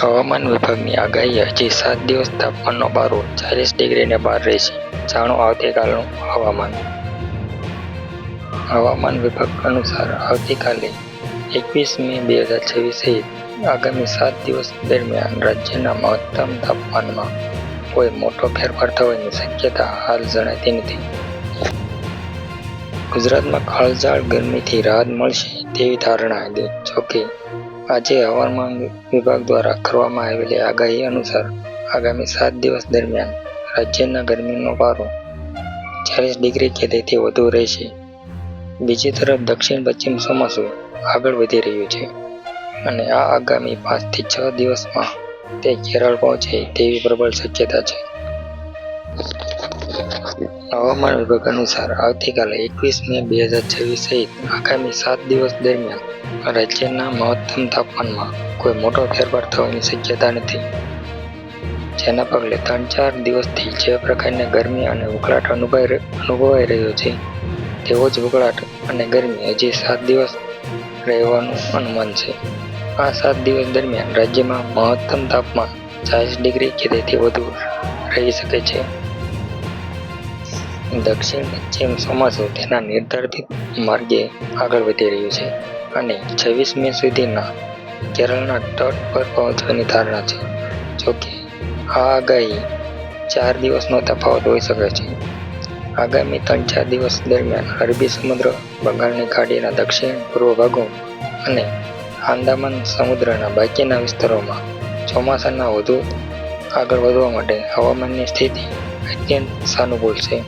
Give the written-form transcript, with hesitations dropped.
હવામાન વિભાગની આગાહી હજી 7 દિવસ તાપમાનનો પારો 40 ડિગ્રીને પાર રહેશે. જાણો આવતીકાલનું હવામાન. હવામાન વિભાગ અનુસાર આવતીકાલે 21 મે 2026 સહિત આગામી 7 દિવસ દરમિયાન રાજ્યના મહત્તમ તાપમાનમાં કોઈ મોટો ફેરફાર થવાની શક્યતા હાલ જણાતી નથી. ગુજરાતમાં કાળઝાળ ગરમીથી રાહત મળશે તેવી ધારણા હતી. જોકે આજે હવામાન વિભાગ દ્વારા કરવામાં આવેલી આગાહી અનુસાર આગામી 7 દિવસ દરમિયાન રાજ્યના ગરમીનો પારો 40 ડિગ્રી કે તેથી વધુ રહેશે. બીજી તરફ દક્ષિણ પશ્ચિમ ચોમાસું આગળ વધી રહ્યું છે અને આ આગામી 5 થી 6 દિવસમાં તે કેરળ પહોંચે તેવી પ્રબળ શક્યતા છે. હવામાન વિભાગ અનુસાર આવતીકાલે 21 મે 2026 સહિત આગામી 7 દિવસ દરમિયાન રાજ્યના મહત્તમ તાપમાનમાં કોઈ મોટો ફેરફાર થવાની શક્યતા નથી. જેના પગલે 3-4 દિવસથી જે પ્રકારની ગરમી અને ઉકળાટ અનુભવાઈ રહ્યો છે તેવો જ ઉકળાટ અને ગરમી હજી 7 દિવસ રહેવાનું અનુમાન છે. આ 7 દિવસ દરમિયાન રાજ્યમાં મહત્તમ તાપમાન 40 ડિગ્રી કે તેથી વધુ રહી શકે છે. દક્ષિણ પશ્ચિમ ચોમાસું તેના નિર્ધારિત માર્ગે આગળ વધી રહ્યું છે અને 26 મે સુધીના કેરળના તટ પર પહોંચવાની ધારણા છે. જોકે આ આગાહી 4 દિવસનો તફાવત હોઈ શકે છે. આગામી 3-4 દિવસ દરમિયાન અરબી સમુદ્ર, બંગાળની ખાડીના દક્ષિણ પૂર્વ ભાગો અને આંદામાન સમુદ્રના બાકીના વિસ્તારોમાં ચોમાસાના વધુ આગળ વધવા માટે હવામાનની સ્થિતિ અત્યંત સાનુકૂળ છે.